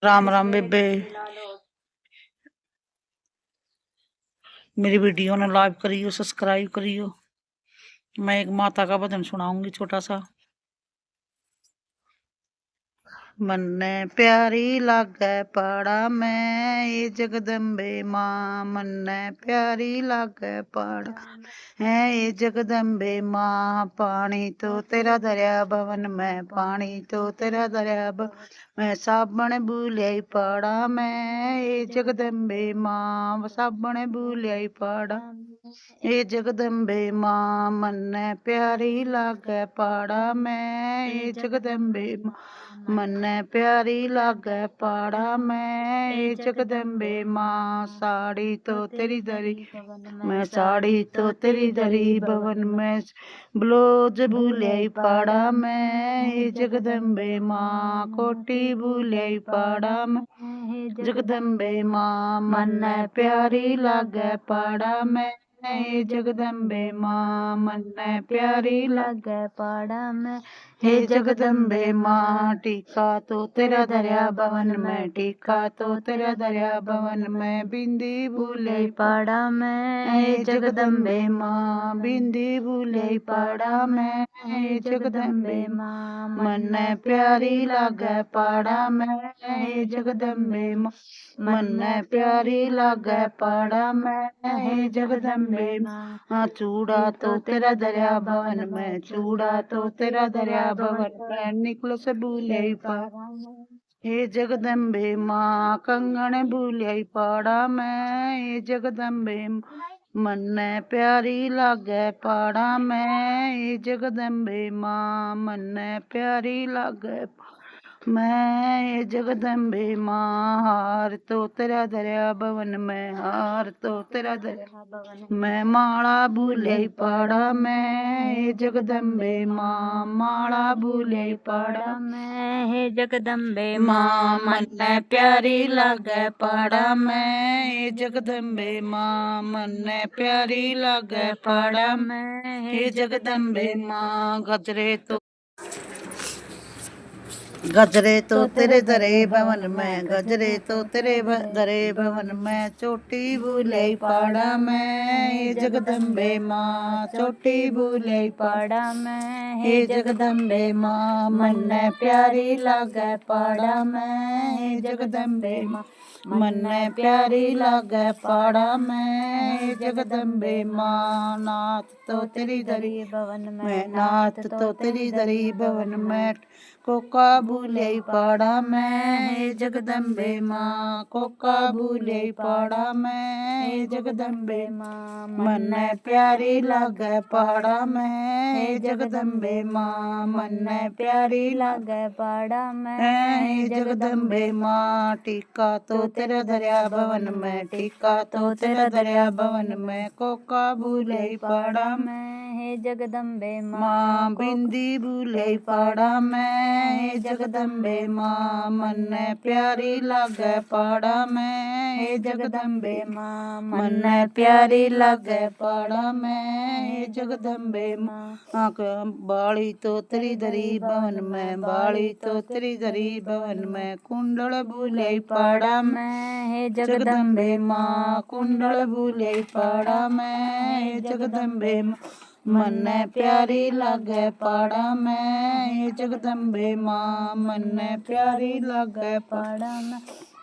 राम राम बेबे। मेरी वीडियो ने लाइक करियो, सब्सक्राइब करियो। मैं एक माता का भजन सुनाऊंगी छोटा सा। मन्ने प्यारी लागे पाड़ा में ये जगदम्बे माँ, मन्ने प्यारी लागे पाड़ा है ये जगदम्बे माँ। पानी तो तेरा दरिया भवन में, पानी तो तेरा दरिया भवन में, साबण भूलिया पाड़ा में ये जगदम्बे माँ, साबण भूलिया पाड़ा ये जगदम्बे माँ। मन्ने प्यारी लागे पाड़ा में ये जगदम्बे माँ, मन्ने प्यारी लागे पाड़ा में ये जगदम्बे माँ। साड़ी तो तेरी दरी मैं, साड़ी तो तेरी दरी भवन में, ब्लाउज भूले पाड़ा में ये जगदम्बे माँ। कोटी भूले पाड़ा में जगदम्बे माँ, मन्ने प्यारी लागे पाड़ा में हे जगदम्बे माँ, मन्ने प्यारी लागे पाड़ा में हे जगदम्बे माँ। टीका तो तेरा दरिया भवन में, टीका तो तेरा दरिया भवन में, बिंदी भूले पाड़ा में हे जगदम्बे माँ, बिंदी भूले पाड़ा में हे जगदम्बे माँ। मन्ने प्यारी लागे पाड़ा में हे जगदम्बे माँ, मन्ने प्यारी लागे पाड़ा में हे जगदम्बे माँ। चूड़ा तो तेरा दरिया भवन में, चूड़ा तो तेरा दरिया भवन में, निकल से भूले पाड़ा हे जगदम्बे माँ। कंगन भूले पाड़ा में हे जगदम्बे माँ, मन्ने प्यारी लागे पाड़ा में हे जगदम्बे माँ, मन्ने प्यारी लागे मैं ये जगदम्बे माँ। हार तो तेरा दरिया भवन में, हार तो तेरा दरिया भवन में, माला भूले पाड़ा में हे जगदम्बे माँ, माला भूले पाड़ा में हे जगदम्बे माँ। मन्ने प्यारी लागे पाड़ा में हे जगदम्बे माँ, मन्ने प्यारी लागे पाड़ा में हे जगदम्बे माँ। गजरे तो तेरे दरे भवन में, गजरे तो तेरे दरे भवन में, चोटी भूले पाड़ा में हे जगदम्बे माँ, चोटी भूले पाड़ा में हे जगदम्बे माँ। मन्ने प्यारी लागे पाड़ा में हे जगदम्बे माँ, मन्ने प्यारी लागे पाड़ा में हे जगदम्बे माँ। नाथ तो तेरी दरी भवन में, नाथ तो तेरी दरी भवन में, कोका भूले पाड़ा में हे जगदम्बे माँ, कोका भूले पाड़ा में हे जगदम्बे माँ। मन्ने प्यारी लागे पाड़ा में हे जगदम्बे माँ, मन्ने प्यारी लागे पाड़ा में हे जगदम्बे माँ। टीका तो तेरा दरिया भवन में, टीका तो तेरा दरिया भवन में, कोका भूले पाड़ा में हे जगदम्बे माँ, बिंदी भूले पाड़ा में हे जगदम्बे माँ। मन्ने प्यारी लागे पाड़ा में हे जगदम्बे माँ, मन्ने प्यारी लागे पाड़ा में हे जगदम्बे माँ। बाड़ी तो तेरी दरी भवन में, बाड़ी तो तेरी दरी भवन में, कुंडल भूले पाड़ा में हे जगदम्बे माँ, कुंडल भूले पाड़ा में हे जगदम्बे माँ। मन्ने प्यारी लागे पाड़ा में हे जगदम्बे माँ, मन्ने प्यारी लागे पाड़ा में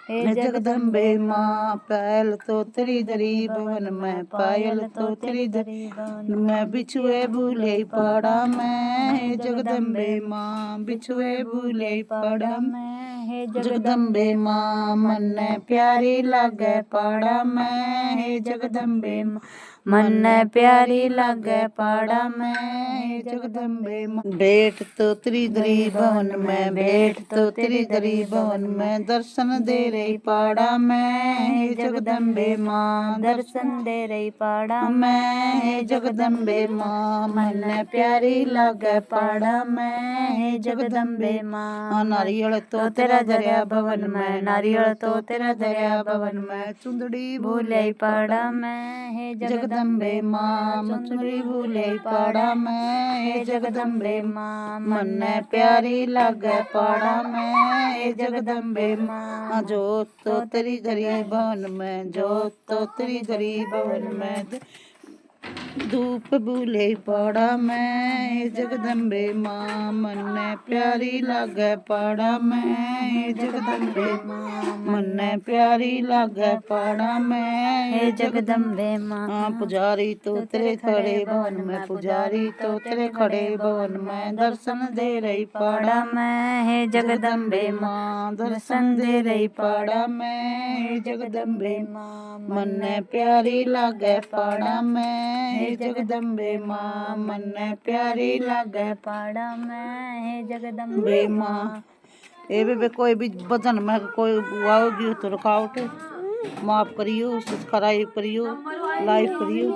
हे जगदम्बे माँ। पायल तो तेरी दरी भवन में, पायल तो तेरी दरी भवन में, बिछुए भूले पाड़ा में हे जगदम्बे माँ, बिछुए भूले पाड़ा में हे जगदम्बे माँ। मन्ने प्यारी लागे पाड़ा में हे जगदम्बे माँ, मन्ने प्यारी लागे पाड़ा में हे जगदम्बे माँ। भेंट तो तेरी दरी भवन में, भेंट तो तेरी दरी भवन में, दर्शन दे रही पाड़ा में हे जगदम्बे माँ, दर्शन दे रही पाड़ा में हे जगदम्बे माँ। मन्ने प्यारी लागे पाड़ा में हे जगदम्बे माँ। नारियल तो तेरा दरिया भवन में, नारियल तो तेरा दरिया भवन में, चुंदड़ी भूले पाड़ा में हे जगदम्बे जगदम्बे माँ चुनरी भूले पाड़ा मैं हे जगदम्बे माँ मन प्यारी लागे पाड़ा मैं हे जगदम्बे माँ जोत तो तेरी धरी भवन में जोत तो तेरी धरी भवन में धूप भूले पाड़ा मैं जगदम्बे माँ मन प्यारी लागे पाड़ा मैं जगदम्बे माँ मन प्यारी लागे पाड़ा मैं जगदम्बे माँ पुजारी तो तेरे खड़े भवन में पुजारी तो तेरे खड़े भवन में दर्शन दे रही पाड़ा मैं जगदम्बे माँ दर्शन दे रही पाड़ा मैं जगदम्बे माँ मन प्यारी लागे पाड़ा मैं जगदम्बे माँ मन प्यारी लागे पाड़ा मैं जगदम्बे माँ। ए बेबे कोई भी भजन में कोई आओगी तो रुकावट माफ करियो, सब्सक्राइब करियो, लाइक करियो।